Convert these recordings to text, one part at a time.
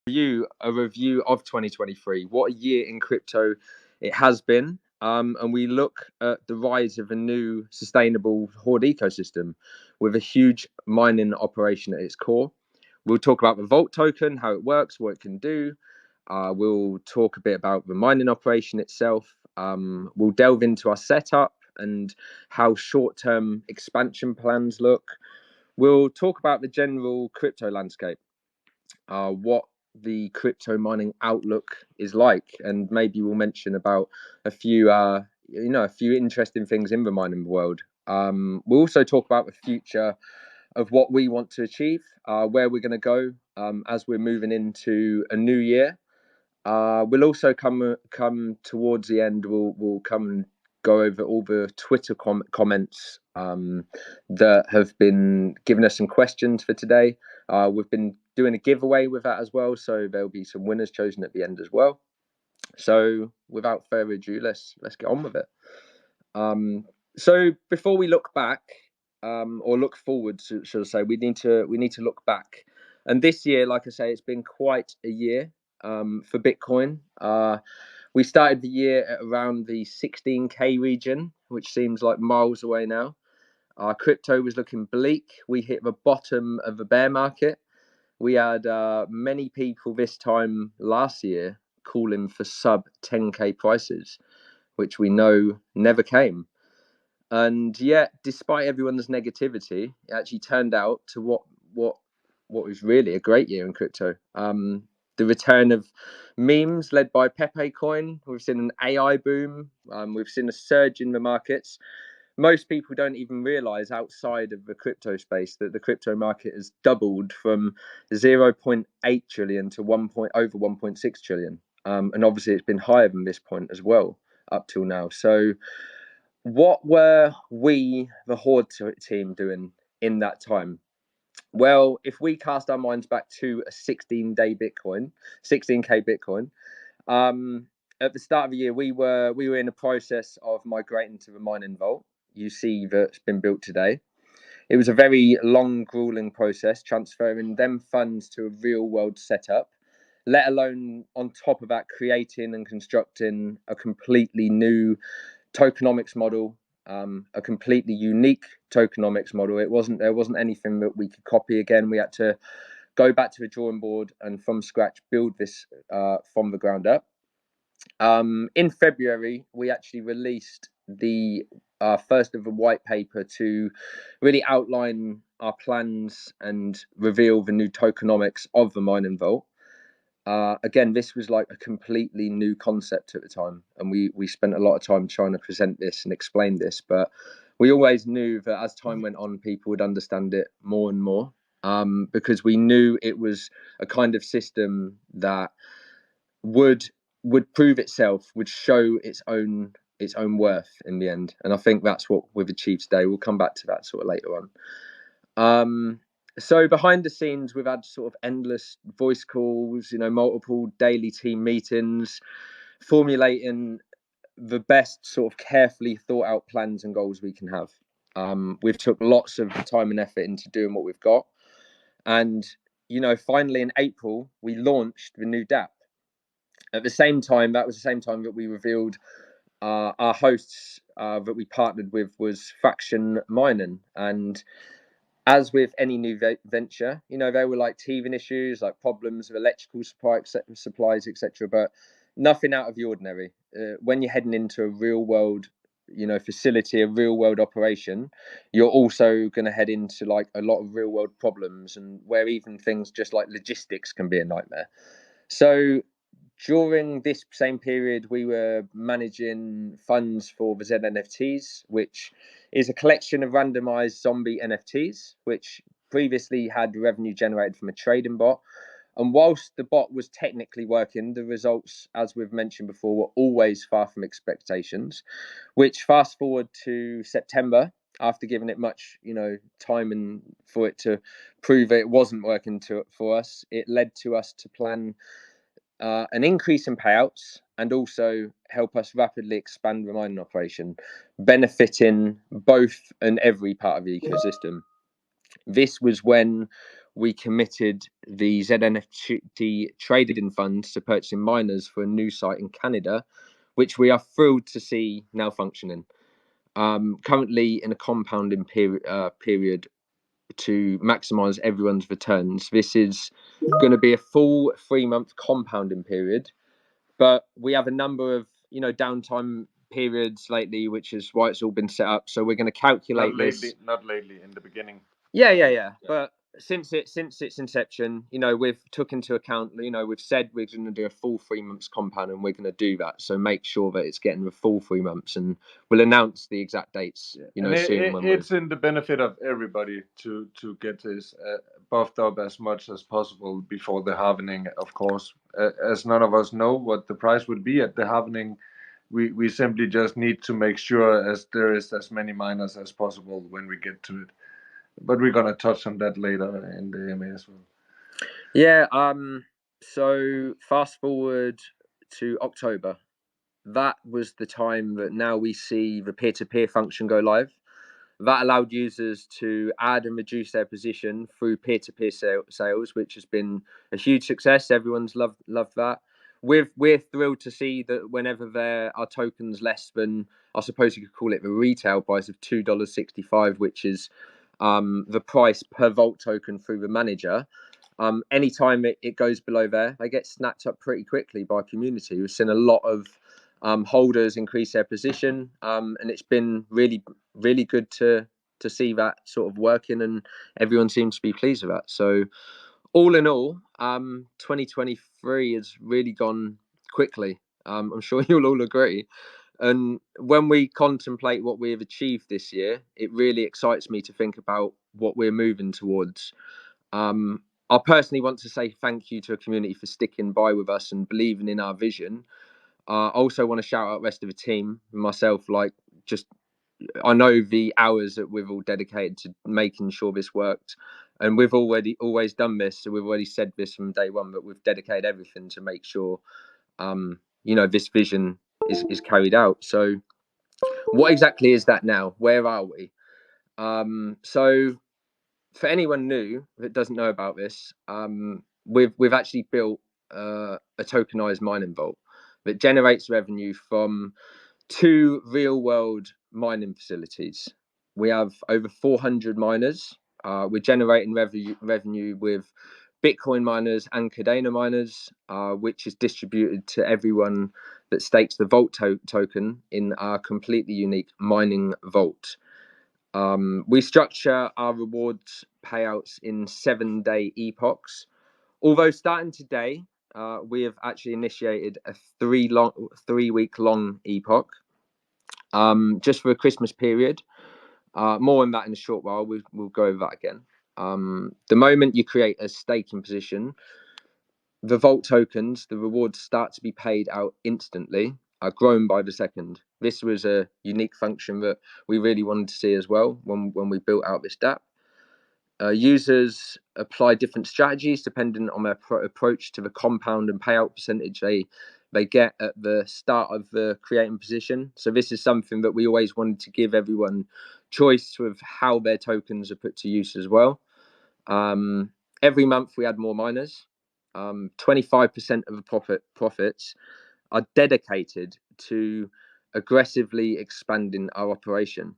A review of 2023. What a year in crypto it has been. And we look at the rise of a new sustainable HORDE ecosystem with a huge mining operation at its core. We'll talk about the Vault token, how it works, what it can do. We'll talk a bit about the mining operation itself. We'll delve into our setup and how short-term expansion plans look. We'll talk about the general crypto landscape, what the crypto mining outlook is like, and maybe we'll mention about a few a few interesting things in the mining world. We'll also talk about the future of what we want to achieve, where we're going to go as we're moving into a new year. We'll also come towards the end. We'll come and go over all the Twitter comments that have been giving us some questions for today. We've been doing a giveaway with that as well, so there'll be some winners chosen at the end as well. So without further ado, let's get on with it. So before we look back, or look forward, should I say, we need to look back. And this year, like I say, it's been quite a year for Bitcoin. We started the year at around the 16K region, which seems like miles away now. Crypto was looking bleak. We hit the bottom of the bear market. We had many people this time last year calling for sub 10K prices, which we know never came. And yet, despite everyone's negativity, it actually turned out to what was really a great year in crypto. The return of memes led by Pepe Coin. We've seen an AI boom. We've seen a surge in the markets. Most people don't even realize outside of the crypto space that the crypto market has doubled from 0.8 trillion to over 1.6 trillion. And obviously it's been higher than this point as well up till now. So what were we, the HORDE team, doing in that time? Well, if we cast our minds back to a 16-day Bitcoin, 16K Bitcoin, at the start of the year, we were in a process of migrating to the mining vault. You see that's been built today. It was a very long, grueling process, transferring them funds to a real-world setup, let alone on top of that, creating and constructing a completely new tokenomics model, a completely unique tokenomics model. There wasn't anything that we could copy again. We had to go back to the drawing board and from scratch build this from the ground up. In February, we actually released the first of a white paper to really outline our plans and reveal the new tokenomics of the mining vault. Again, this was like a completely new concept at the time, and we spent a lot of time trying to present this and explain this, but we always knew that as time went on, people would understand it more and more, because we knew it was a kind of system that would prove itself, would show its own worth in the end. And I think that's what we've achieved today. We'll come back to that sort of later on. So behind the scenes, we've had sort of endless voice calls, multiple daily team meetings, formulating the best sort of carefully thought out plans and goals we can have. We've took lots of time and effort into doing what we've got. And, finally in April, we launched the new DApp. At the same time, that was the same time that we revealed our hosts that we partnered with was Faction Mining. And as with any new venture, there were like teething issues, like problems with electrical supplies, etc. But nothing out of the ordinary. When you're heading into a real world, facility, a real world operation, you're also going to head into like a lot of real world problems, and where even things just like logistics can be a nightmare. So during this same period, we were managing funds for the ZNFTs, which is a collection of randomized zombie NFTs, which previously had revenue generated from a trading bot. And whilst the bot was technically working, the results, as we've mentioned before, were always far from expectations, which fast forward to September, after giving it much, time and for it to prove it wasn't working for us, it led to us to plan an increase in payouts and also help us rapidly expand the mining operation, benefiting both and every part of the ecosystem. This was when we committed the ZNFT trading funds to purchasing miners for a new site in Canada, which we are thrilled to see now functioning. Currently in a compounding period to maximise everyone's returns. This is going to be a full 3-month compounding period, but we have a number of downtime periods lately, which is why it's all been set up. So we're going to calculate not lately, in the beginning. Yeah. But since its inception, we've took into account, we've said we're going to do a full 3 months compound, and we're going to do that. So make sure that it's getting the full 3 months, and we'll announce the exact dates. Soon. It's in the benefit of everybody to get this buffed up as much as possible before the halvening. Of course, as none of us know what the price would be at the halvening, we simply just need to make sure as there is as many miners as possible when we get to it. But we're gonna touch on that later in the MA as well. Yeah. So fast forward to October. That was the time that now we see the peer-to-peer function go live. That allowed users to add and reduce their position through peer-to-peer sales, which has been a huge success. Everyone's loved that. We're thrilled to see that whenever there are tokens less than, I suppose you could call it, the retail price of $2.65, which is the price per vault token through the manager. Anytime it goes below there, they get snapped up pretty quickly by community. We've seen a lot of holders increase their position, and it's been really, really good to see that sort of working, and everyone seems to be pleased with that. So all in all, 2023 has really gone quickly. I'm sure you'll all agree. And when we contemplate what we have achieved this year, it really excites me to think about what we're moving towards. I personally want to say thank you to a community for sticking by with us and believing in our vision. I also want to shout out the rest of the team, myself, I know the hours that we've all dedicated to making sure this worked, and we've always done this. So we've already said this from day one, but we've dedicated everything to make sure, this vision is carried out. So what exactly is that now? Where are we? So for anyone new that doesn't know about this, we've actually built a tokenized mining vault that generates revenue from 2 real-world mining facilities. We have over 400 miners. We're generating revenue with Bitcoin miners and Kadena miners, which is distributed to everyone that stakes the vault token in our completely unique mining vault. We structure our rewards payouts in 7-day epochs. Although starting today, we have actually initiated a 3-week-long epoch, just for a Christmas period. More on that in a short while. We'll go over that again. The moment you create a staking position, the vault tokens, the rewards start to be paid out instantly, are grown by the second. This was a unique function that we really wanted to see as well when we built out this DApp. Users apply different strategies depending on their approach to the compound and payout percentage they get at the start of the creating position. So this is something that we always wanted to give everyone choice with how their tokens are put to use as well. Every month we add more miners. 25% of the profits are dedicated to aggressively expanding our operation.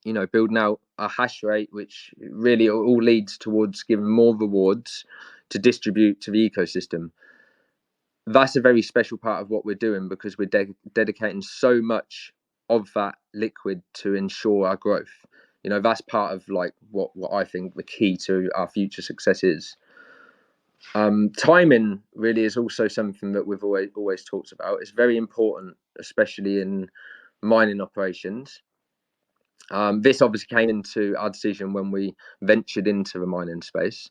Building out a hash rate, which really all leads towards giving more rewards to distribute to the ecosystem. That's a very special part of what we're doing, because we're dedicating so much of that liquid to ensure our growth. That's part of what I think the key to our future success is. Timing really is also something that we've always talked about. It's very important, especially in mining operations. This obviously came into our decision when we ventured into the mining space.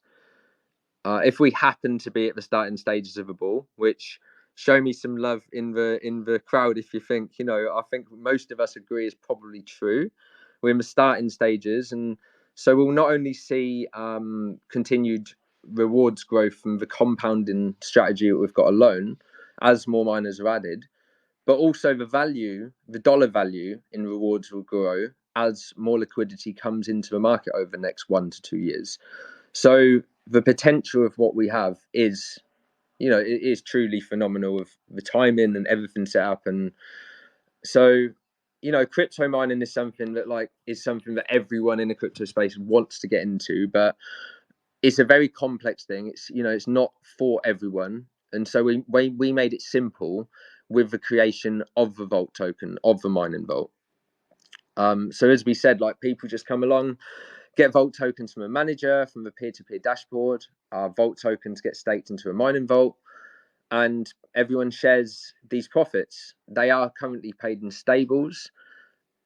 If we happen to be at the starting stages of a ball, which show me some love in the crowd if you think, I think most of us agree is probably true. We're in the starting stages, and so we'll not only see continued rewards growth from the compounding strategy that we've got alone as more miners are added, but also the dollar value in rewards will grow as more liquidity comes into the market over the next 1 to 2 years. So the potential of what we have is, it is truly phenomenal with the timing and everything set up. And so, crypto mining is something that everyone in the crypto space wants to get into, but it's a very complex thing. It's not for everyone. And so we made it simple with the creation of the vault token, of the mining vault. So as we said, like, people just come along, get vault tokens from a manager, from the peer-to-peer dashboard. Vault tokens get staked into a mining vault, and everyone shares these profits. They are currently paid in stables.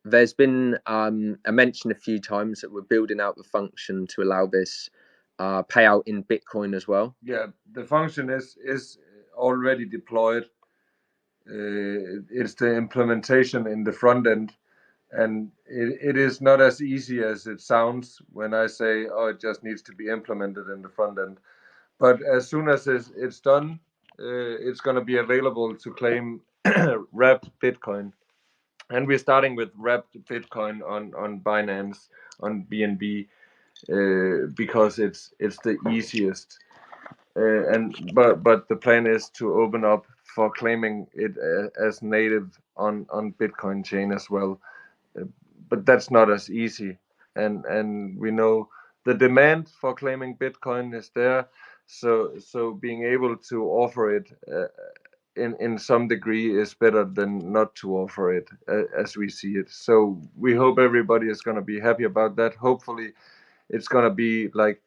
There's been a mention a few times that we're building out the function to allow this payout in Bitcoin as well. Yeah, the function is already deployed. It's the implementation in the front end, and it is not as easy as it sounds when I say, oh, it just needs to be implemented in the front end. But as soon as it's done, it's going to be available to claim wrapped Bitcoin. And we're starting with wrapped Bitcoin on Binance, on BNB, because it's the easiest. But the plan is to open up for claiming it as native on Bitcoin chain as well. But that's not as easy, and we know the demand for claiming Bitcoin is there. So being able to offer it in some degree is better than not to offer it, as we see it. So we hope everybody is going to be happy about that. Hopefully, it's going to be like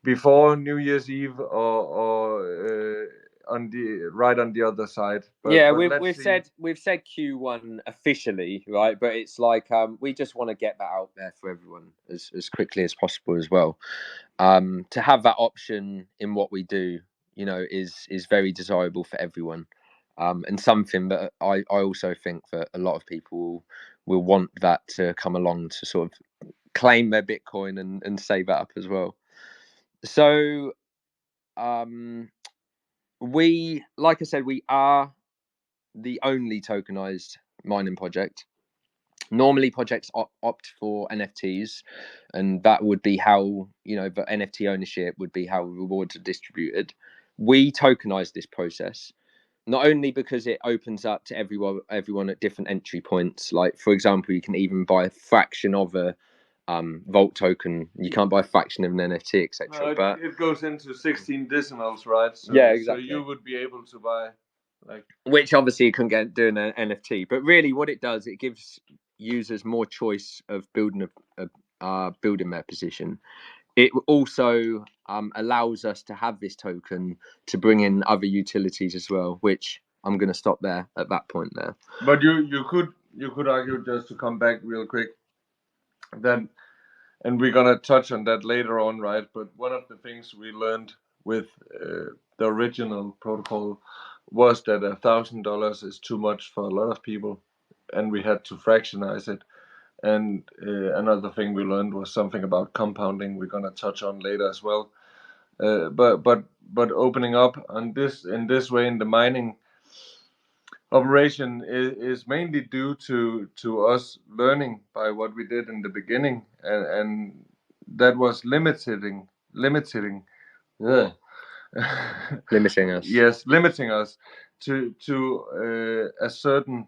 before New Year's Eve, or on the other side. But we've said Q1 officially, right? But it's like, we just want to get that out there for everyone as quickly as possible as well. To have that option in what we do, is very desirable for everyone, and something that I also think that a lot of people will want that to come along to sort of claim their Bitcoin and save that up as well. So, like I said, we are the only tokenized mining project. Normally, projects opt for NFTs, and that would be how, the NFT ownership would be how rewards are distributed. We tokenize this process, not only because it opens up to everyone at different entry points. Like, for example, you can even buy a fraction of a vault token. You can't buy a fraction of an NFT, etc. No, but it goes into 16 decimals, right? So, yeah, exactly. So you would be able to buy, like, which obviously you couldn't get doing an NFT. But really, what it does, it gives users more choice of building building their position. It also allows us to have this token to bring in other utilities as well, which I'm going to stop there at that point there. But you could argue, just to come back real quick, that, and we're gonna touch on that later on, right? But one of the things we learned with the original protocol was that $1,000 is too much for a lot of people, and we had to fractionize it. And another thing we learned was something about compounding. We're gonna touch on later as well. But opening up on this in this way in the mining operation is mainly due to us learning by what we did in the beginning, and that was limiting yeah. Limiting us. Yes, limiting us to a certain,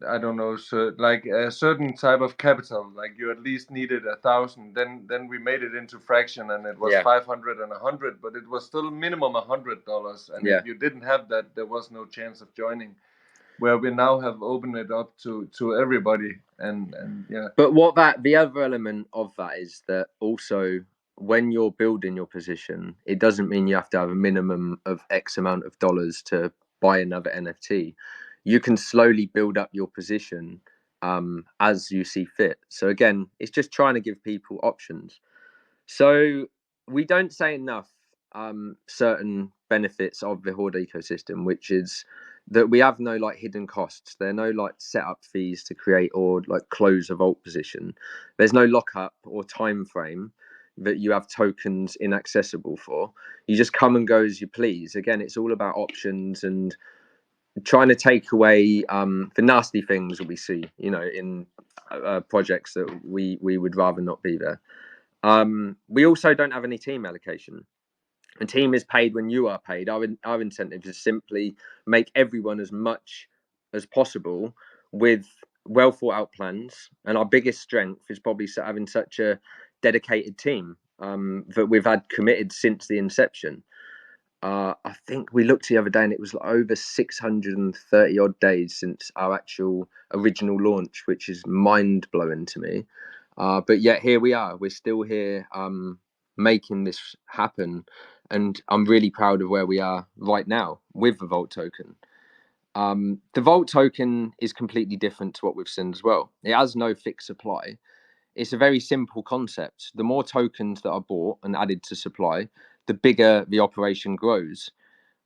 I don't know, so like a certain type of capital. Like, you at least needed 1,000. Then we made it into fraction, and it was 500 and 100, but it was still minimum $100. And if you didn't have that, there was no chance of joining. Where we now have opened it up to everybody, and yeah. But the other element of that is that also, when you're building your position, it doesn't mean you have to have a minimum of X amount of dollars to buy another NFT. You can slowly build up your position as you see fit. So again, it's just trying to give people options. So we don't say enough certain benefits of the HORDE ecosystem, which is that we have no like hidden costs. There are no like setup fees to create or like close a vault position. There's no lockup or time frame that you have tokens inaccessible for. You just come and go as you please. Again, it's all about options and trying to take away the nasty things that we see, in projects that we would rather not be there. We also don't have any team allocation. A team is paid when you are paid. Our incentive is simply make everyone as much as possible with well thought out plans. And our biggest strength is probably having such a dedicated team that we've had committed since the inception. I think we looked the other day and it was like over 630 odd days since our actual original launch, which is mind blowing to me. But yet here we are. We're still here making this happen. And I'm really proud of where we are right now with the Vault token. The Vault token is completely different to what we've seen as well. It has no fixed supply. It's a very simple concept. The more tokens that are bought and added to supply, the bigger the operation grows.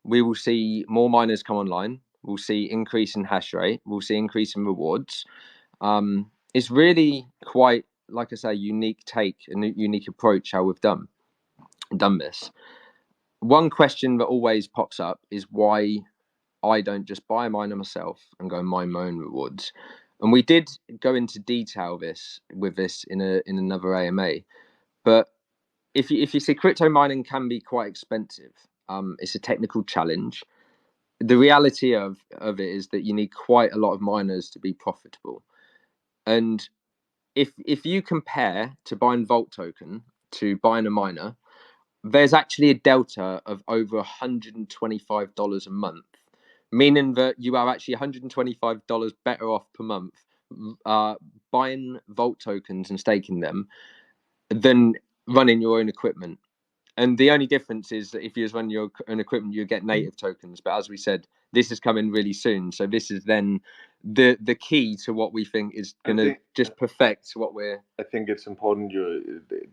We will see more miners come online. We'll see increase in hash rate. We'll see increase in rewards. It's really quite, like I say, unique take and unique approach how we've done this. One question that always pops up is why I don't just buy a miner myself and go and mine my own rewards. And we did go into detail with this in another AMA. But if you see, crypto mining can be quite expensive. It's a technical challenge. The reality of it is that you need quite a lot of miners to be profitable. And if you compare to buying Vault token to buying a miner, there's actually a delta of over $125 a month, meaning that you are actually $125 better off per month buying Vault tokens and staking them than running your own equipment. And the only difference is that if you just run your own equipment, you get native tokens. But as we said, this is coming really soon. So this is then the key to what we think is going to just perfect what we're. I think it's important.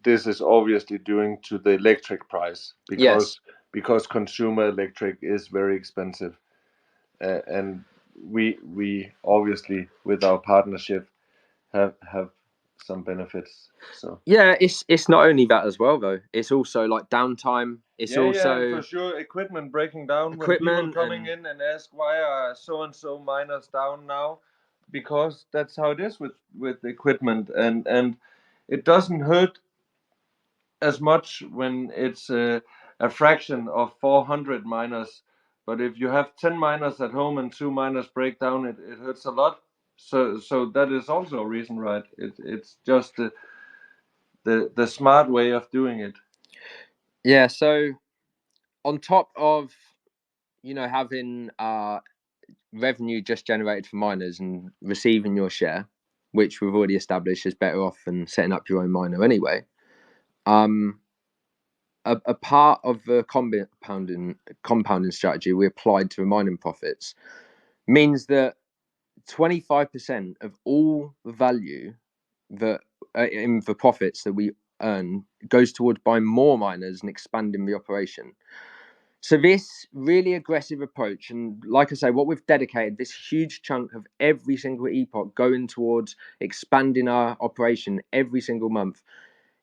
This is obviously due to the electric price because consumer electric is very expensive, and we obviously with our partnership have some benefits. So yeah, it's not only that as well though. It's also like downtime. It's also for sure equipment breaking down when people coming in and ask why are so and so miners down now, because that's how it is with equipment, and it doesn't hurt as much when it's a fraction of 400 miners. But if you have 10 miners at home and 2 miners break down, it hurts a lot. So that is also a reason, right? It's just the smart way of doing it. Yeah. So on top of having revenue just generated for miners and receiving your share, which we've already established is better off than setting up your own miner anyway. A part of the compounding strategy we applied to the mining profits means that 25% of all the value that in the profits that we earn goes towards buying more miners and expanding the operation. So this really aggressive approach, and like I say, what we've dedicated this huge chunk of every single epoch going towards expanding our operation every single month,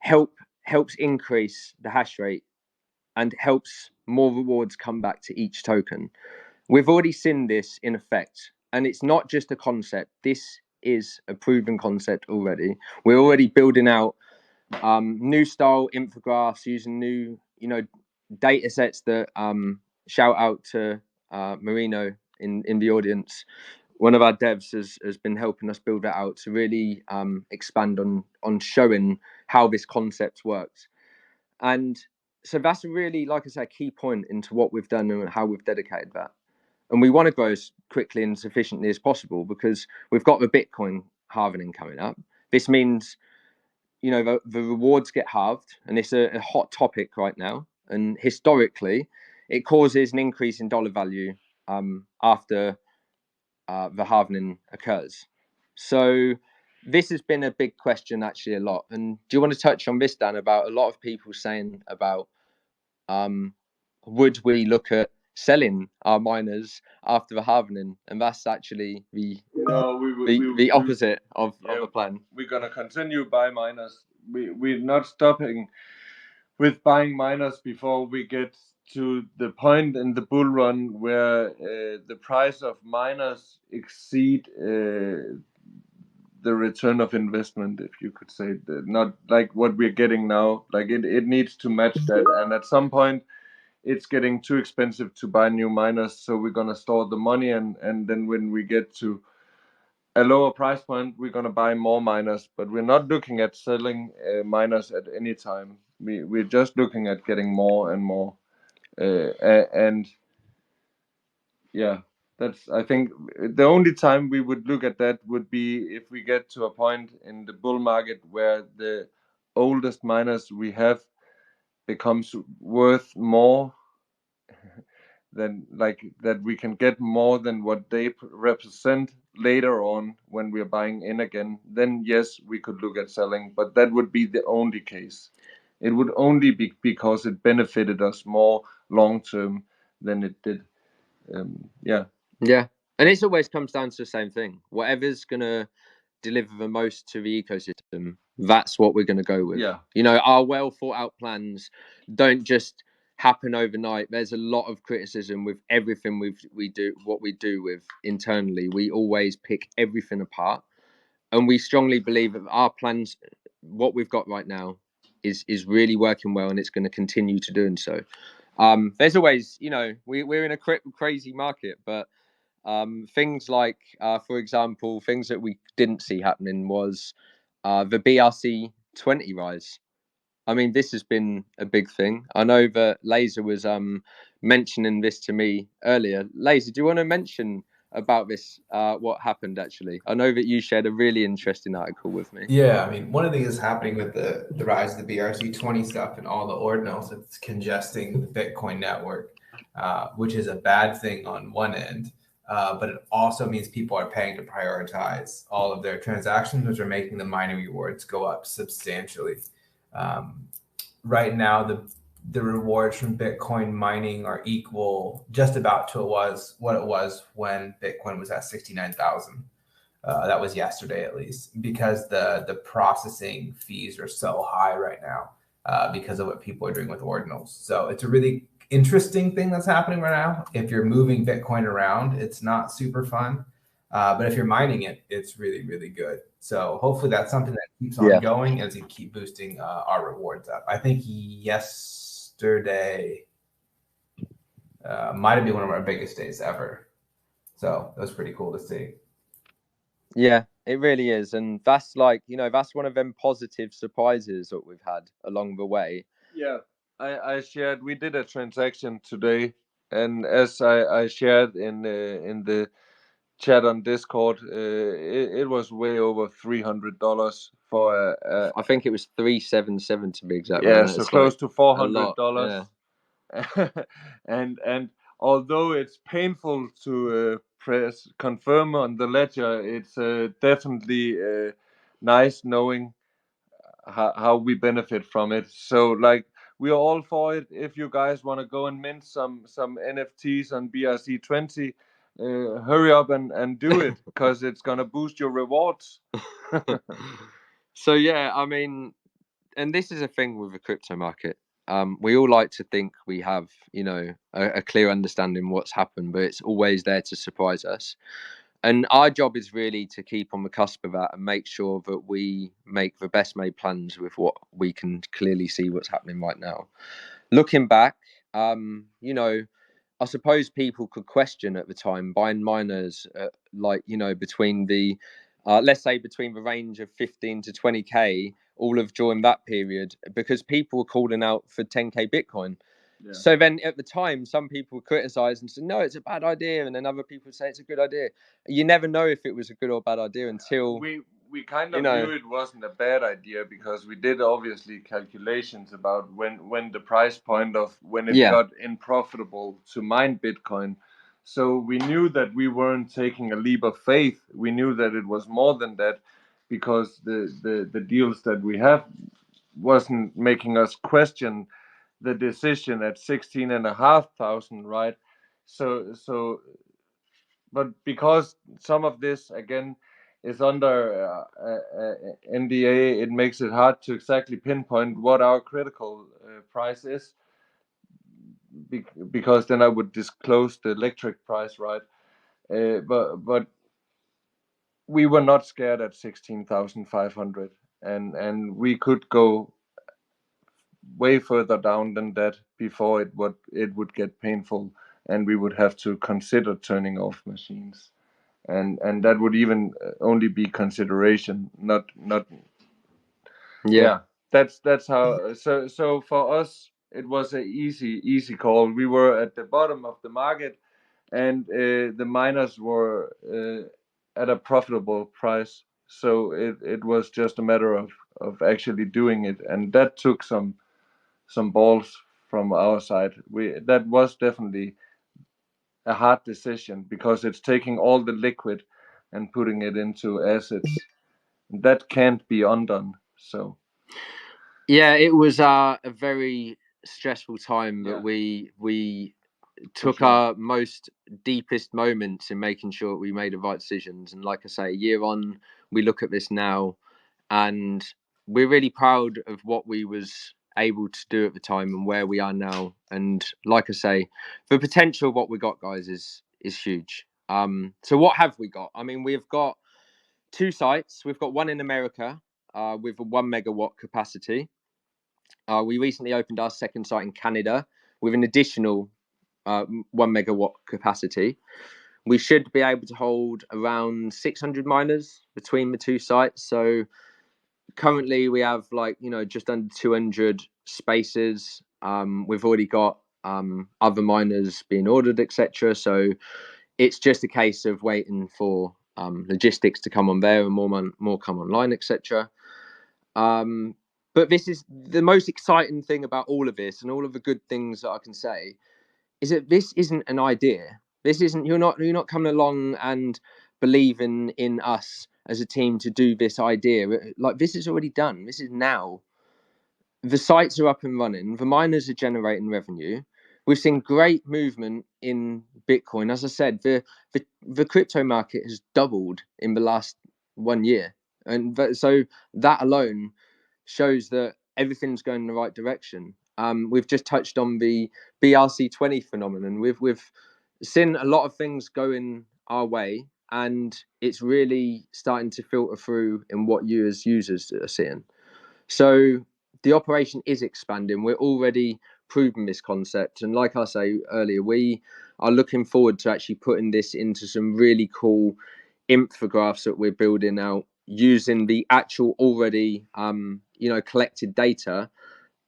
helps increase the hash rate and helps more rewards come back to each token. We've already seen this in effect, and it's not just a concept. This is a proven concept already. We're already building out new style infographics using new, data sets that shout out to Marino in the audience. One of our devs has been helping us build that out to really expand on showing how this concept works. And so that's a really, like I say, a key point into what we've done and how we've dedicated that. And we want to grow as quickly and sufficiently as possible because we've got the Bitcoin halving coming up. This means, the rewards get halved, and it's a hot topic right now. And historically, it causes an increase in dollar value after the halving occurs. So this has been a big question actually a lot. And do you want to touch on this, Dan, about a lot of people saying about would we look at selling our miners after the halving? And that's actually the opposite of a plan. We're gonna continue buy miners. We're not stopping with buying miners before we get to the point in the bull run where the price of miners exceed the return of investment, if you could say, not like what we're getting now. Like it needs to match that, and at some point it's getting too expensive to buy new miners, so we're gonna store the money, and then when we get to a lower price point, we're gonna buy more miners. But we're not looking at selling miners at any time. We're just looking at getting more and more, and yeah, that's, I think the only time we would look at that would be if we get to a point in the bull market where the oldest miners we have becomes worth more than, like, that we can get more than what they represent later on when we're buying in again. Then yes, we could look at selling, but that would be the only case. It would only be because it benefited us more long term than it did. Yeah. Yeah, and it always comes down to the same thing. Whatever's gonna deliver the most to the ecosystem, that's what we're gonna go with. Yeah. You know, our well thought out plans don't just happen overnight. There's a lot of criticism with everything we do. What we do with internally, we always pick everything apart, and we strongly believe that our plans, what we've got right now, is really working well, and it's going to continue to doing so. There's always, you know, we're in a crazy market, but things like, for example, things that we didn't see happening was the BRC 20 rise. I mean, this has been a big thing. I know that Laser was mentioning this to me earlier. Laser, do you want to mention about this, what happened actually? I know that you shared a really interesting article with me. Yeah, I mean, one of the things that's happening with the rise of the BRC20 stuff and all the ordinals, it's congesting the Bitcoin network, which is a bad thing on one end. But it also means people are paying to prioritize all of their transactions, which are making the mining rewards go up substantially. Right now, the rewards from Bitcoin mining are equal just about to what it was when Bitcoin was at 69,000. That was yesterday, at least, because the processing fees are so high right now because of what people are doing with ordinals. So it's a really interesting thing that's happening right now. If you're moving Bitcoin around, it's not super fun. But if you're mining it, it's really, really good. So hopefully that's something that keeps on going as we keep boosting our rewards up. I think yesterday might have been one of our biggest days ever. So it was pretty cool to see. Yeah, it really is. And that's, like, you know, that's one of them positive surprises that we've had along the way. Yeah, I shared, we did a transaction today, and as I shared in the chat on Discord, it was way over $300 for I think it was 377 to be exact. yeah, Man. so It's close like to $400. Yeah. And although it's painful to press confirm on the ledger, it's definitely nice knowing how we benefit from it. So, like, we are all for it. If you guys want to go and mint some NFTs on BRC20, hurry up and do it, because it's gonna boost your rewards. So yeah, I mean, and this is a thing with the crypto market. We all like to think we have, you know, a clear understanding what's happened, but it's always there to surprise us. And our job is really to keep on the cusp of that and make sure that we make the best made plans with what we can clearly see what's happening right now. Looking back, you know, I suppose people could question at the time buying miners, like, you know, between the, let's say between the range of 15 to 20k, all of during that period, because people were calling out for 10k Bitcoin. Yeah. So then at the time, some people criticized and said, no, it's a bad idea. And then other people say it's a good idea. You never know if it was a good or bad idea until we kind of you know, knew it wasn't a bad idea, because we did obviously calculations about when the price point of when it got unprofitable to mine Bitcoin. So we knew that we weren't taking a leap of faith. We knew that it was more than that, because the deals that we have wasn't making us question the decision at 16,500, right? So but because some of this again is under NDA, it makes it hard to exactly pinpoint what our critical price is, because then I would disclose the electric price, right? But we were not scared at 16,500, and we could go way further down than that before it would get painful, and we would have to consider turning off machines, and that would even only be consideration, not yeah. That's how. So for us it was a easy call. We were at the bottom of the market, and the miners were at a profitable price, so it was just a matter of actually doing it, and that took some balls from our side. That was definitely a hard decision, because it's taking all the liquid and putting it into assets that can't be undone. So Yeah, it was a very stressful time, but yeah, we took sure. our most deepest moments in making sure we made the right decisions. And like I say, a year on, we look at this now, and we're really proud of what we was able to do at the time and where we are now. And like I say, the potential of what we got, guys, is huge. So what have we got? I mean, we've got two sites. We've got one in America with a 1 megawatt capacity. We recently opened our second site in Canada with an additional 1 megawatt capacity. We should be able to hold around 600 miners between the two sites. So currently we have just under 200 spaces. We've already got other miners being ordered, etc. So it's just a case of waiting for logistics to come on there and more come online, etc. But this is the most exciting thing about all of this, and all of the good things that I can say is that this isn't an idea. This isn't you're not coming along and believing in us as a team to do this idea. Like, this is already done. This is now. The sites are up and running. The miners are generating revenue. We've seen great movement in Bitcoin. As I said, the crypto market has doubled in the last 1 year, and so that alone shows that everything's going in the right direction. We've just touched on the BRC20 phenomenon. We've seen a lot of things going our way, and it's really starting to filter through in what you as users are seeing. So the operation is expanding. We're already proving this concept, and like I say earlier, we are looking forward to actually putting this into some really cool infographics that we're building out using the actual already collected data.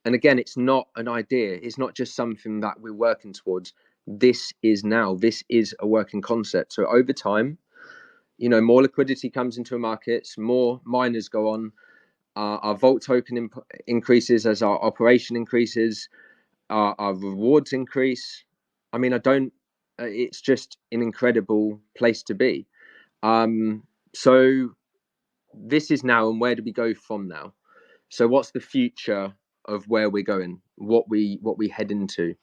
And again, it's not an idea, it's not just something that we're working towards. This is a working concept. So over time, more liquidity comes into the markets, more miners go on, our vault token increases as our operation increases, our rewards increase. I mean, I don't it's just an incredible place to be. So this is now, and where do we go from now? So what's the future of where we're going, what we head into?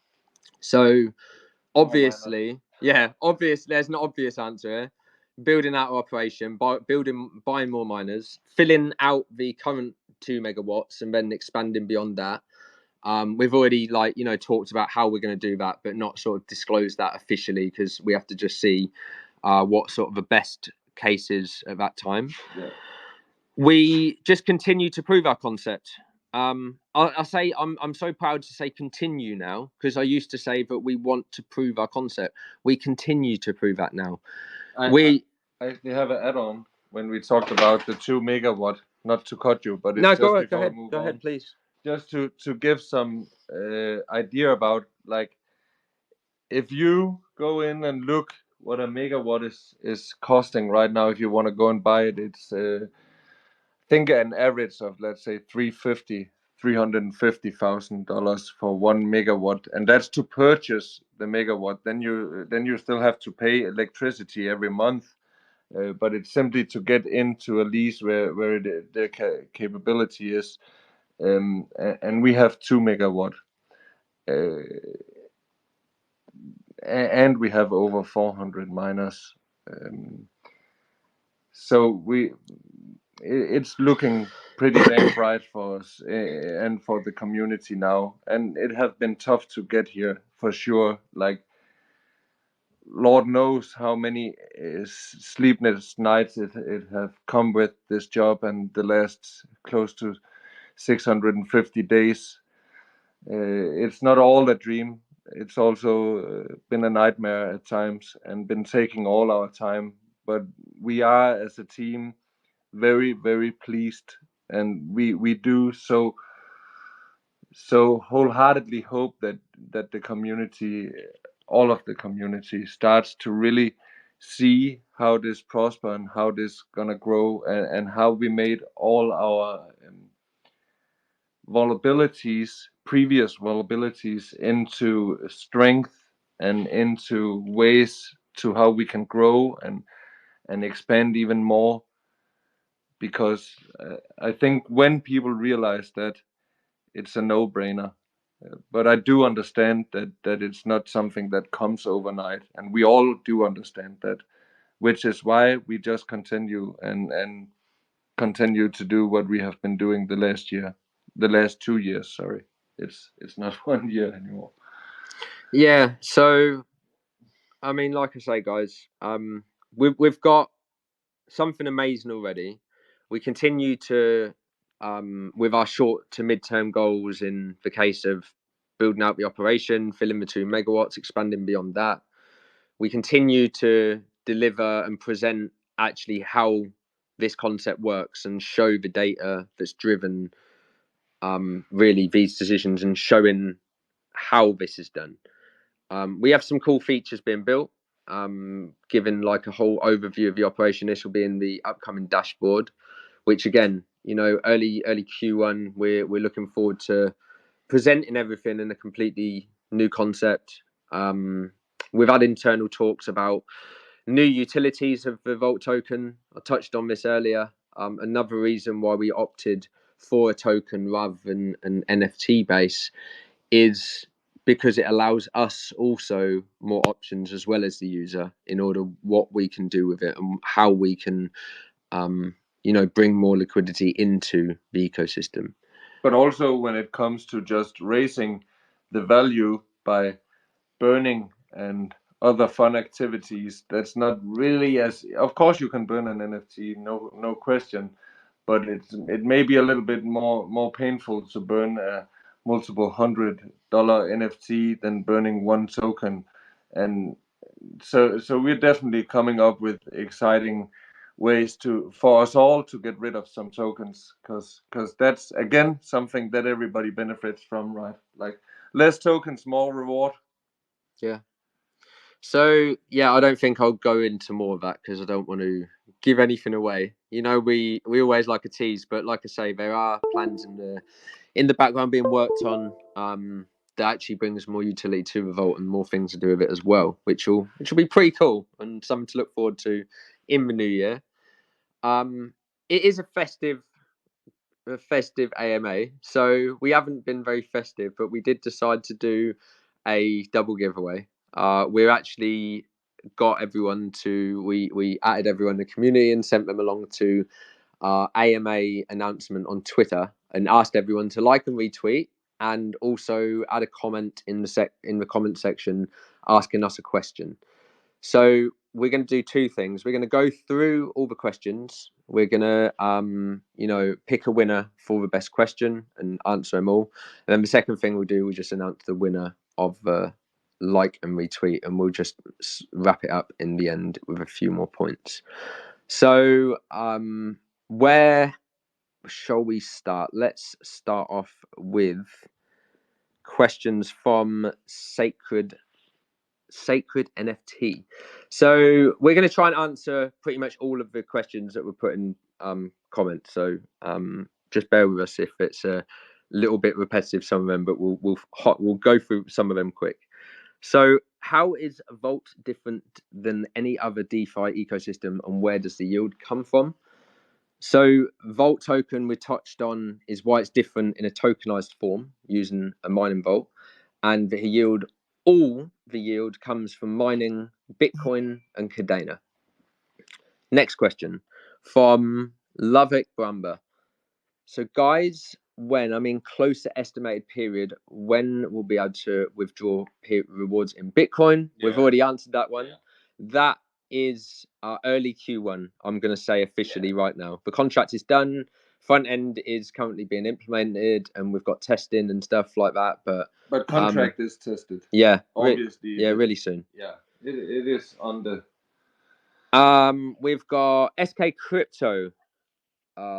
So obviously there's an obvious answer here. Building out our operation, buying more miners, filling out the current 2 megawatts, and then expanding beyond that. We've already talked about how we're going to do that, but not sort of disclose that officially, because we have to just see what sort of the best case is at that time. Yeah. We just continue to prove our concept. I say I'm so proud to say continue now, because I used to say that we want to prove our concept. We continue to prove that now. I actually have an add-on when we talked about the 2 megawatt. Not to cut you, but it's No, just go before ahead, we move go on. ahead, please. Just to give some idea about, like, if you go in and look what a megawatt is costing right now, if you want to go and buy it, it's think an average of, let's say, $350,000 for 1 megawatt, and that's to purchase the megawatt. Then you still have to pay electricity every month, but it's simply to get into a lease where the capability is, and we have 2 megawatt, and we have over 400 miners, so it's looking pretty damn bright for us, and for the community now. And it has been tough to get here, for sure. Like, Lord knows how many sleepless nights it have come with this job, and the last close to 650 days. It's not all a dream. It's also been a nightmare at times and been taking all our time. But we are, as a team, very, very pleased, and we do so wholeheartedly hope that the community, all of the community, starts to really see how this prosper and how this gonna grow, and how we made all our previous vulnerabilities, into strength and into ways to how we can grow and expand even more. Because I think when people realize that, it's a no-brainer. But I do understand that it's not something that comes overnight, and we all do understand that, which is why we just continue continue to do what we have been doing the last 2 years. Sorry, it's not 1 year anymore. Yeah. So, I mean, like I say, guys, we've got something amazing already. We continue to, with our short to mid-term goals in the case of building out the operation, filling the 2 megawatts, expanding beyond that. We continue to deliver and present actually how this concept works and show the data that's driven really these decisions and showing how this is done. We have some cool features being built. Given like a whole overview of the operation, this will be in the upcoming dashboard, which again, early Q1, we're looking forward to presenting everything in a completely new concept. We've had internal talks about new utilities of the Vault token. I touched on this earlier. Another reason why we opted for a token rather than an NFT base is because it allows us also more options as well as the user in order what we can do with it and how we can bring more liquidity into the ecosystem. But also when it comes to just raising the value by burning and other fun activities, that's not really as, of course you can burn an NFT, no question, but it may be a little bit more painful to burn a multiple $100 NFT than burning one token. And so we're definitely coming up with exciting ways for us all to get rid of some tokens, because that's again something that everybody benefits from, right? Like, less tokens, more reward. Yeah. So yeah, I don't think I'll go into more of that because I don't want to give anything away. We always like a tease, but like I say, there are plans in the background being worked on that actually brings more utility to the Vault and more things to do with it as well, which will be pretty cool and something to look forward to in the new year. It is a festive AMA, so we haven't been very festive, but we did decide to do a double giveaway. We're actually got everyone to we added everyone in the community and sent them along to our AMA announcement on Twitter and asked everyone to like and retweet and also add a comment in the comment section asking us a question. So we're going to do two things. We're going to go through all the questions. We're going to, pick a winner for the best question and answer them all. And then the second thing we'll do, we'll just announce the winner of the like and retweet, and we'll just wrap it up in the end with a few more points. So where shall we start? Let's start off with questions from Sacred NFT. So we're going to try and answer pretty much all of the questions that were put in comments. So just bear with us if it's a little bit repetitive, some of them, but we'll go through some of them quick. So how is Vault different than any other DeFi ecosystem, and where does the yield come from? So Vault token we touched on is why it's different in a tokenized form using a mining vault, and all the yield comes from mining Bitcoin and Kadena. Next question from Lovick Brumber. So guys, when, I mean close to estimated period, when we'll be able to withdraw rewards in Bitcoin. We've already answered that one. That is early Q1, I'm going to say officially right now. The contract is done. Front end is currently being implemented, and we've got testing and stuff like that. But contract is tested. Yeah, obviously. Really soon. Yeah, it is on the. We've got SK Crypto.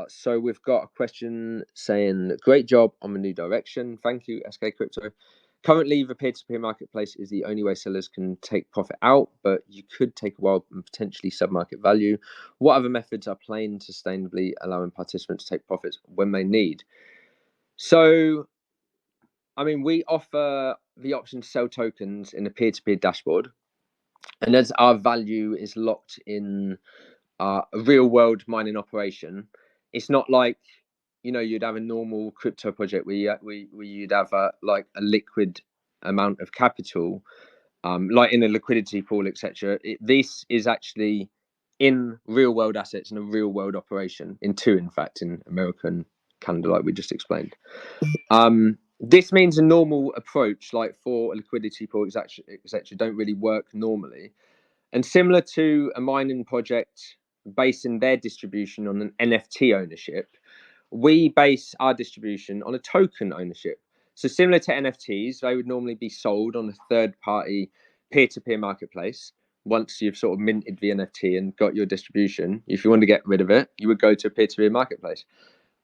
So we've got a question saying, great job on the new direction. Thank you, SK Crypto. Currently, the peer-to-peer marketplace is the only way sellers can take profit out, but you could take a while and potentially sub-market value. What other methods are plain sustainably allowing participants to take profits when they need? So, I mean, we offer the option to sell tokens in a peer-to-peer dashboard. And as our value is locked in a real world mining operation, it's not like, you know, you'd have a normal crypto project where you'd have a liquid amount of capital, like in a liquidity pool, etc. This is actually in real world assets in a real world operation, in two, in fact, in America and Canada, like we just explained. This means a normal approach, like for a liquidity pool, etc., don't really work normally. And similar to a mining project basing their distribution on an NFT ownership, we base our distribution on a token ownership. So similar to NFTs, they would normally be sold on a third-party peer-to-peer marketplace. Once you've sort of minted the NFT and got your distribution, if you want to get rid of it, you would go to a peer-to-peer marketplace.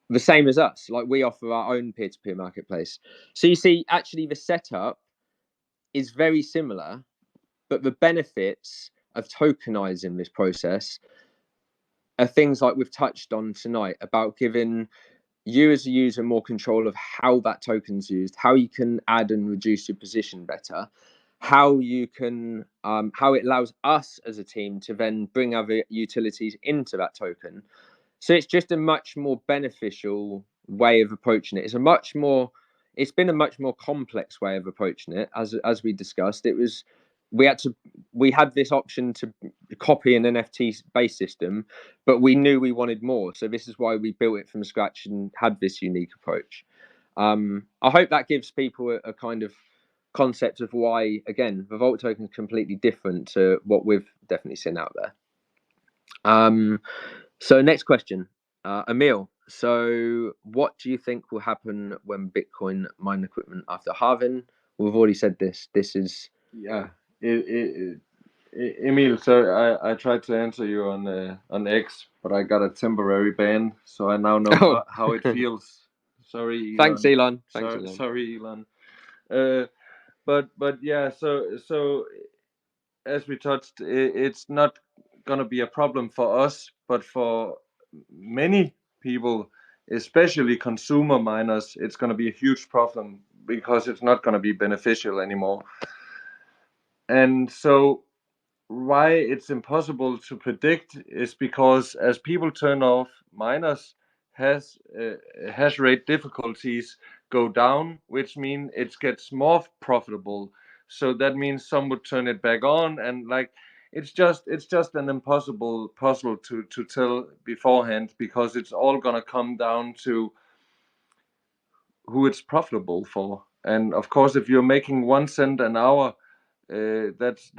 The same as us, like we offer our own peer-to-peer marketplace. So you see, actually the setup is very similar, but the benefits of tokenizing this process are things like we've touched on tonight, about giving you as a user more control of how that token's used, how you can add and reduce your position better, how you can how it allows us as a team to then bring other utilities into that token. So it's just a much more beneficial way of approaching it. It's been a much more complex way of approaching it. As we discussed, we had this option to copy an NFT based system, but we knew we wanted more. So this is why we built it from scratch and had this unique approach. I hope that gives people a kind of concept of why, again, the Vault token is completely different to what we've definitely seen out there. So next question, Emil. So what do you think will happen when Bitcoin mine equipment after halving? We've already said this. This is Emil. So I tried to answer you on X, but I got a temporary ban, so I now know how it feels. Sorry, Elon. Thanks, Elon. Sorry, Elon. But yeah. So as we touched, it's not gonna be a problem for us, but for many people, especially consumer miners, it's gonna be a huge problem because it's not gonna be beneficial anymore. And so why it's impossible to predict is because as people turn off miners, hash rate difficulties go down, which means it gets more profitable. So that means some would turn it back on, and like it's just an impossible puzzle to tell beforehand, because it's all gonna come down to who it's profitable for. And of course, if you're making 1 cent an hour, that's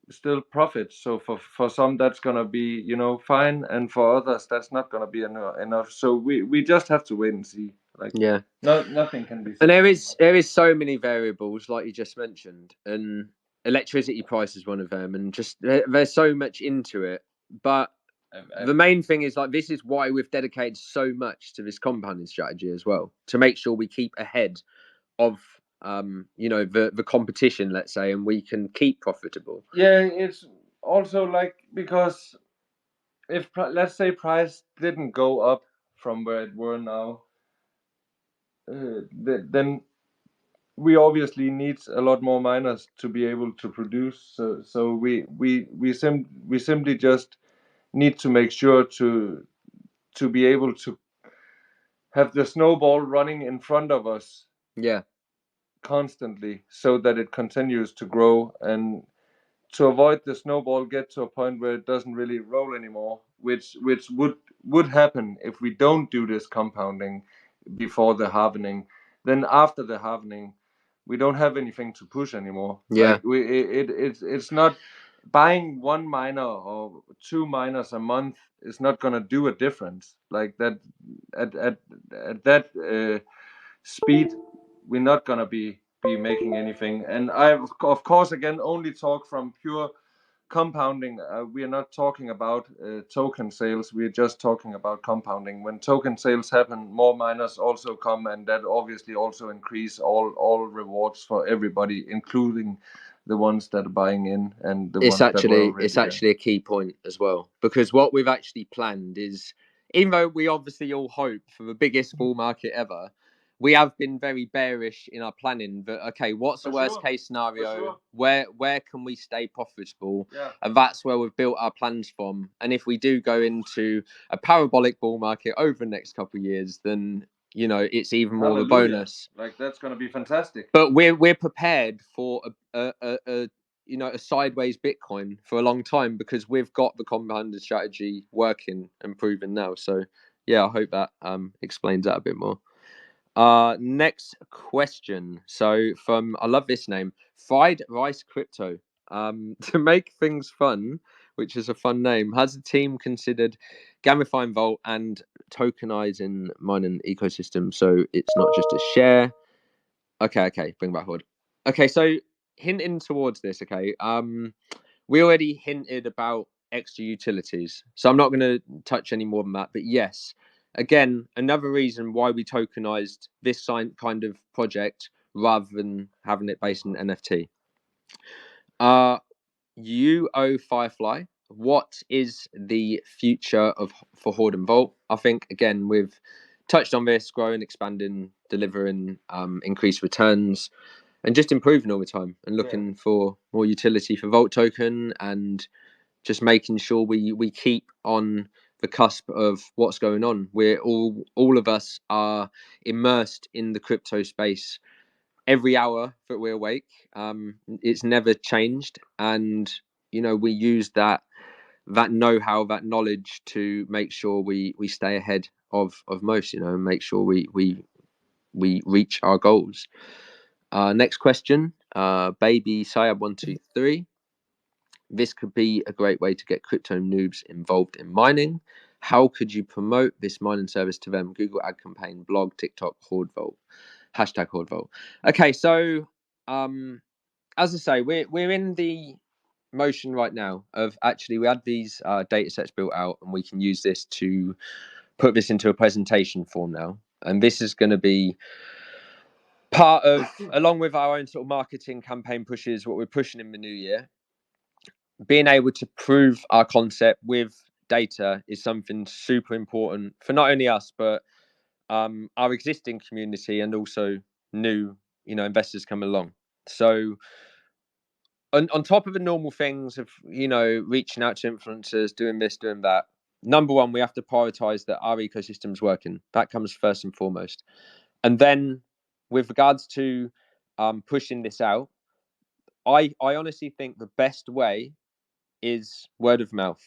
still profit. So for some that's gonna be, you know, fine, and for others that's not gonna be enough. So we just have to wait and see. Like, yeah, nothing can be. And there is so many variables, like you just mentioned, and electricity price is one of them, and just there's so much into it. But the main thing is, like, this is why we've dedicated so much to this compounding strategy as well, to make sure we keep ahead of you know, the competition, let's say, and we can keep profitable. Yeah, it's also like, because if let's say price didn't go up from where it were now, then we obviously need a lot more miners to be able to produce. So we simply just need to make sure to be able to have the snowball running in front of us, Yeah, constantly, so that it continues to grow, and to avoid the snowball get to a point where it doesn't really roll anymore, which would happen if we don't do this compounding. before the halving. Then after the halving, we don't have anything to push anymore. Yeah. Like it's not buying one miner or two miners a month is not gonna do a difference. Like that at that speed, we're not gonna be making anything. And I of course again only talk from pure compounding. We are not talking about token sales. We are just talking about compounding. When token sales happen, more miners also come, and that obviously also increase all rewards for everybody, including the ones that are buying in and the ones that were already It's actually a key point as well, because what we've actually planned is, even though we obviously all hope for the biggest bull market ever, we have been very bearish in our planning. But okay, what's the worst case scenario? Where can we stay profitable? Yeah. And that's where we've built our plans from. And if we do go into a parabolic bull market over the next couple of years, then it's even more of a bonus. Like that's gonna be fantastic. But we're prepared for a sideways Bitcoin for a long time, because we've got the compounded strategy working and proven now. So yeah, I hope that explains that a bit more. Next question. So from, I love this name, Fried Rice Crypto. To make things fun, which is a fun name, has the team considered gamifying Vault and tokenizing mining ecosystem so it's not just a share? Okay, bring back HORDE. Okay, so hinting towards this, okay. We already hinted about extra utilities, so I'm not going to touch any more than that. But yes, again, another reason why we tokenized this kind of project rather than having it based on NFT. Firefly, what is the future for HORDE and Vault? I think again we've touched on this: growing, expanding, delivering increased returns, and just improving all the time and looking for more utility for Vault token, and just making sure we keep on the cusp of what's going on. We're all of us are immersed in the crypto space every hour that we're awake. It's never changed, and we use that know-how, that knowledge, to make sure we stay ahead of most. And make sure we reach our goals. Next question, baby Sayab123. This could be a great way to get crypto noobs involved in mining. How could you promote this mining service to them? Google ad campaign, blog, TikTok, HORDE Vault, hashtag HORDE Vault. Okay, so as I say, we're in the motion right now of actually we had these data sets built out, and we can use this to put this into a presentation form now. And this is going to be part of, along with our own sort of marketing campaign pushes, what we're pushing in the new year. Being able to prove our concept with data is something super important for not only us, but our existing community, and also new investors coming along. So on top of the normal things of reaching out to influencers, doing this, doing that, number one, we have to prioritize that our ecosystem is working. That comes first and foremost. And then with regards to pushing this out, I honestly think the best way is word of mouth.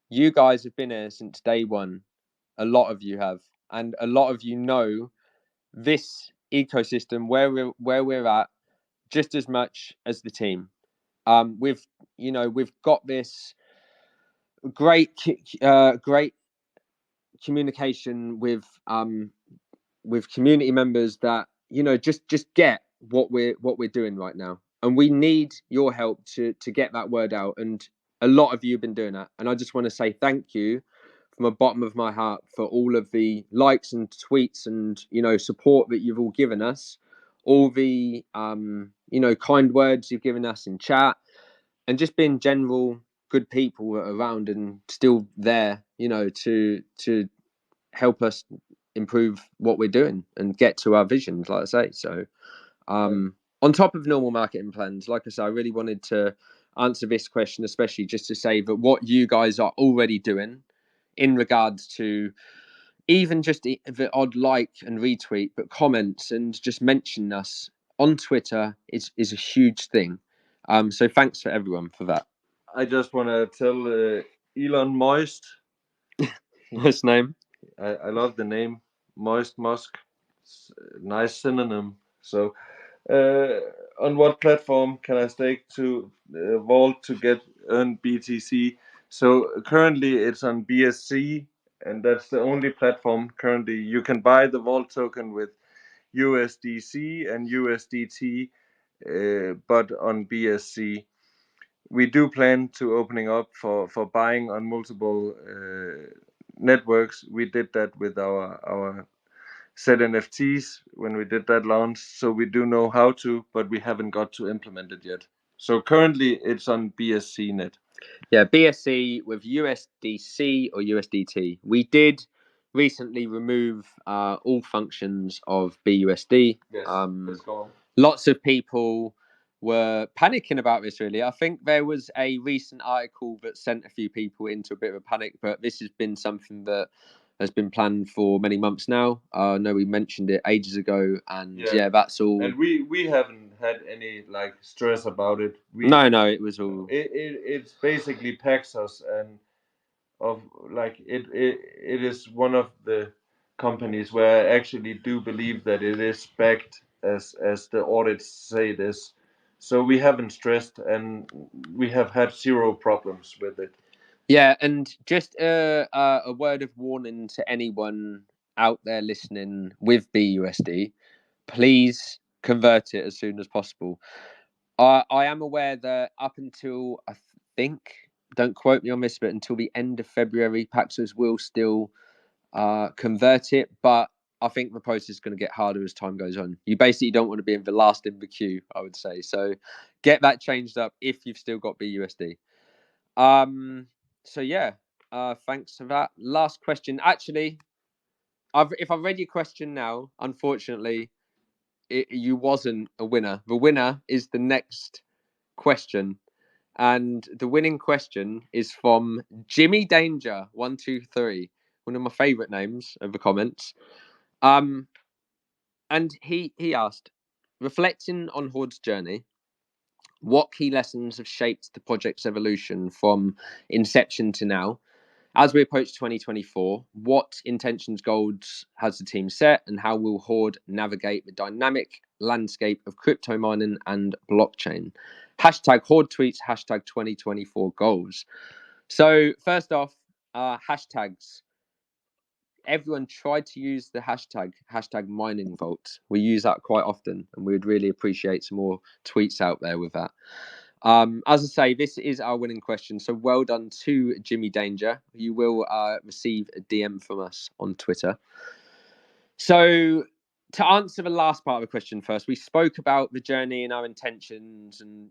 You guys have been here since day one. A lot of you have, and a lot of you know this ecosystem where we're at just as much as the team. We've got this great communication with community members that just get what we're doing right now, and we need your help to get that word out. And a lot of you have been doing that, and I just want to say thank you from the bottom of my heart for all of the likes and tweets and support that you've all given us, all the kind words you've given us in chat, and just being general good people around and still there to help us improve what we're doing and get to our visions, like I say. So on top of normal marketing plans, like I say, I really wanted to answer this question, especially just to say that what you guys are already doing in regards to even just the odd like and retweet, but comments and just mention us on Twitter is a huge thing. So thanks for everyone for that. I just want to tell Elon Moist. Nice name. I love the name Moist Musk. nice synonym. So, on what platform can I stake to Vault to get earn BTC? So currently it's on BSC, and that's the only platform currently. You can buy the Vault token with USDC and USDT, but on BSC. We do plan to opening up for buying on multiple networks. We did that with our set NFTs when we did that launch, so we do know how to, but we haven't got to implement it yet. So currently it's on BSC net. Yeah, BSC with USDC or USDT. We did recently remove all functions of BUSD. Yes, let's go on. Lots of people were panicking about this, really. I think there was a recent article that sent a few people into a bit of a panic, but this has been something that has been planned for many months now. I know we mentioned it ages ago, and yeah, that's all. And we haven't had any like stress about it. No, it was all. It's basically Paxos, and of like it is one of the companies where I actually do believe that it is backed as the audits say it is. So we haven't stressed, and we have had zero problems with it. Yeah, and just a word of warning to anyone out there listening with BUSD, please convert it as soon as possible. I am aware that up until, I think, don't quote me on this, but until the end of February, Paxos will still convert it, but I think the process is going to get harder as time goes on. You basically don't want to be in the last in the queue, I would say. So get that changed up if you've still got BUSD. So yeah, thanks for that. Last question. Actually, if I've read your question now, unfortunately, you wasn't a winner. The winner is the next question, and the winning question is from Jimmy Danger 123, one of my favourite names of the comments. And he asked, reflecting on Horde's journey, what key lessons have shaped the project's evolution from inception to now? As we approach 2024, what intentions goals has the team set, and how will Horde navigate the dynamic landscape of crypto mining and blockchain? Hashtag Horde tweets, hashtag 2024 goals. So first off, hashtags. Everyone tried to use the hashtag mining vault. We use that quite often, and we would really appreciate some more tweets out there with that. As I say, this is our winning question. So well done to Jimmy Danger. You will receive a DM from us on Twitter. So to answer the last part of the question first, we spoke about the journey and our intentions, and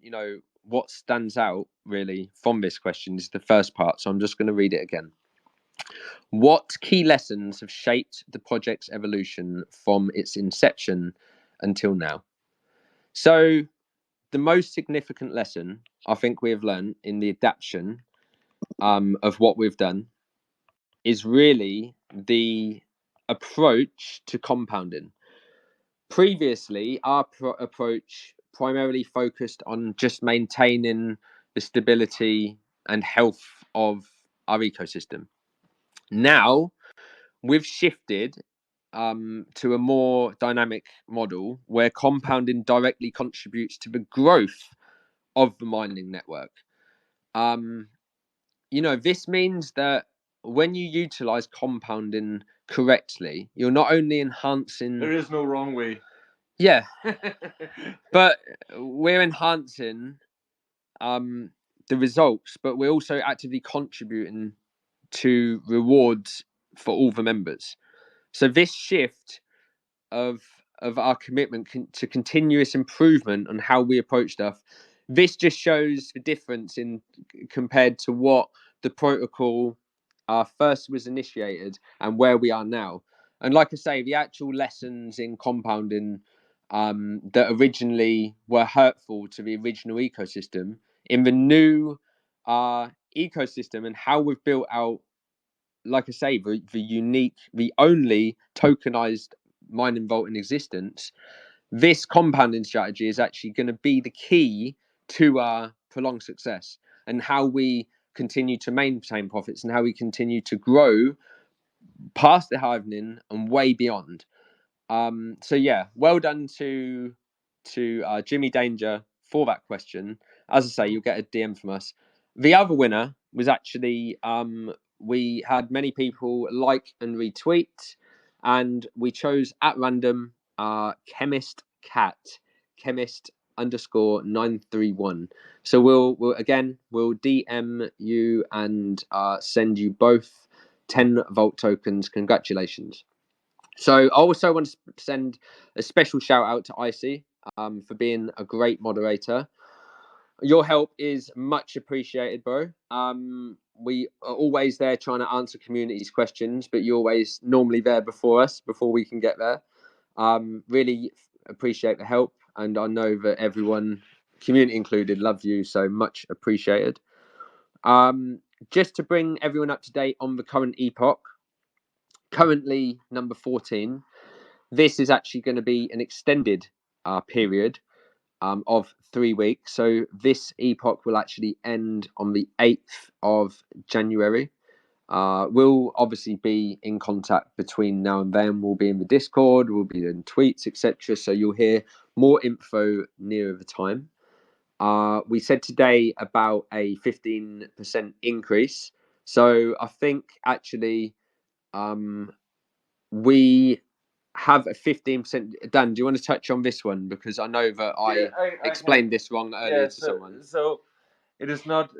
what stands out really from this question is the first part. So I'm just going to read it again. What key lessons have shaped the project's evolution from its inception until now? So the most significant lesson I think we have learned in the adaptation of what we've done is really the approach to compounding. Previously, our approach primarily focused on just maintaining the stability and health of our ecosystem. Now, we've shifted to a more dynamic model where compounding directly contributes to the growth of the mining network. This means that when you utilize compounding correctly, you're not only enhancing. There is no wrong way. Yeah, but we're enhancing the results, but we're also actively contributing to rewards for all the members. So this shift of our commitment to continuous improvement on how we approach stuff, this just shows the difference in compared to what the protocol first was initiated and where we are now. And like I say, the actual lessons in compounding that originally were hurtful to the original ecosystem, in the new ecosystem and how we've built out, like I say, the unique, the only tokenized mining vault in existence, this compounding strategy is actually going to be the key to our prolonged success and how we continue to maintain profits and how we continue to grow past the halving and way beyond. So yeah, well done to Jimmy Danger for that question. As I say, you'll get a DM from us. The other winner was actually we had many people like and retweet, and we chose at random Chemist Cat, Chemist underscore 931. So we'll DM you and send you both 10 Vault tokens. Congratulations. So I also want to send a special shout out to Icy for being a great moderator. Your help is much appreciated, bro. We are always there trying to answer community's questions, but you're always normally there before us, before we can get there. Really appreciate the help, and I know that everyone, community included, love you, so much appreciated. Just to bring everyone up to date on the current epoch, currently number 14. This is actually going to be an extended period of 3 weeks. So this epoch will actually end on the 8th of January. We'll obviously be in contact between now and then. We'll be in the Discord, we'll be in tweets, etc. So you'll hear more info nearer the time. We said today about a 15% increase. So I think actually we have a 15%. Dan, do you want to touch on this one? Because I know that I explained this wrong earlier to someone. So it is not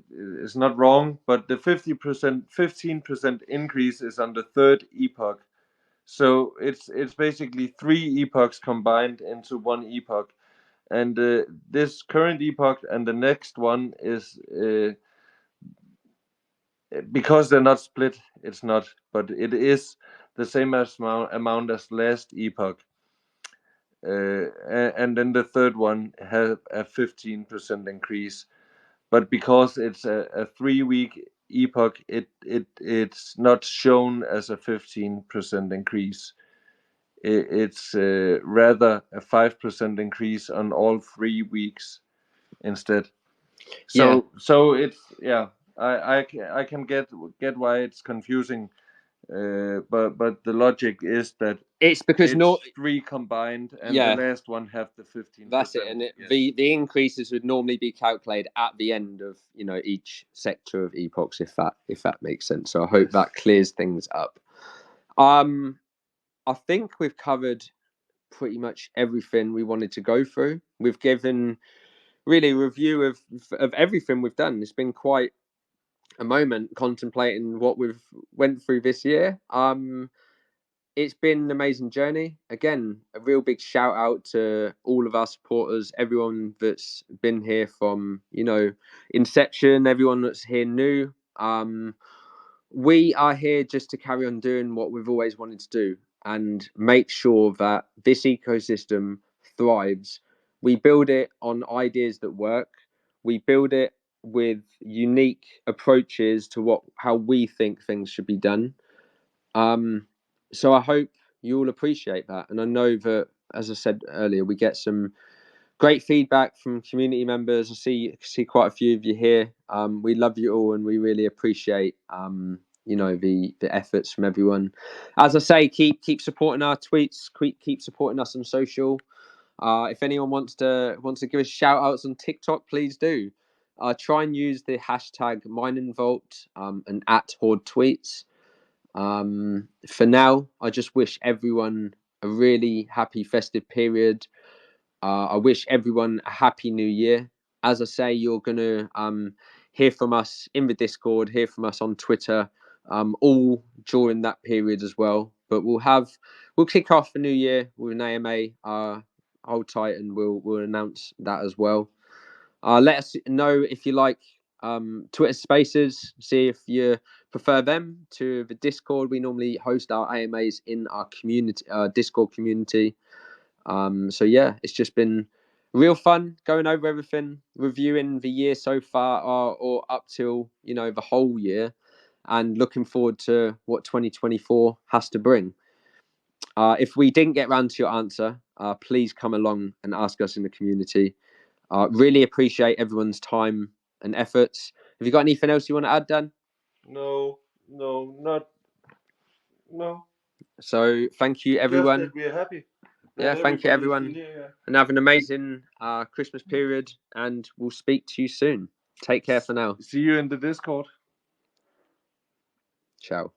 it's not wrong, but the 15% increase is on the third epoch. So it's basically 3 epochs combined into 1 epoch, and this current epoch and the next one is because they're not split. It's not, but it is the same amount as last epoch. And then the third one has a 15% increase, but because it's a 3-week epoch, it's not shown as a 15% increase. It's rather a 5% increase on all 3 weeks instead. So it's I can get why it's confusing. But the logic is that it's because it's 3 combined, and the last one have the 15%. That's it, and the increases would normally be calculated at the end of each sector of epochs, if that makes sense. So I hope that clears things up. I think we've covered pretty much everything we wanted to go through. We've given really a review of everything we've done. It's been quite a moment contemplating what we've went through this year. It's been an amazing journey. Again, a real big shout out to all of our supporters, everyone that's been here from inception, everyone that's here new. We are here just to carry on doing what we've always wanted to do and make sure that this ecosystem thrives. We build it on ideas that work. We build it with unique approaches to how we think things should be done. So I hope you all appreciate that. And I know that, as I said earlier, we get some great feedback from community members. I see quite a few of you here. We love you all, and we really appreciate the efforts from everyone. As I say, keep supporting our tweets. Keep supporting us on social. If anyone wants to give us shout outs on TikTok, please do. Try and use the hashtag #MiningVault and @HORDE tweets. For now, I just wish everyone a really happy festive period. I wish everyone a happy new year. As I say, you're going to hear from us in the Discord, hear from us on Twitter, all during that period as well. But we'll kick off the new year with an AMA. Hold tight, and we'll announce that as well. Let us know if you like Twitter Spaces. See if you prefer them to the Discord. We normally host our AMAs in our community, Discord community. So yeah, it's just been real fun going over everything, reviewing the year so far, or up till the whole year, and looking forward to what 2024 has to bring. If we didn't get round to your answer, please come along and ask us in the community. Really appreciate everyone's time and efforts. Have you got anything else you want to add, Dan? No. So thank you, everyone. Just that we're happy. Yeah, thank you, everyone. And have an amazing Christmas period. And we'll speak to you soon. Take care for now. See you in the Discord. Ciao.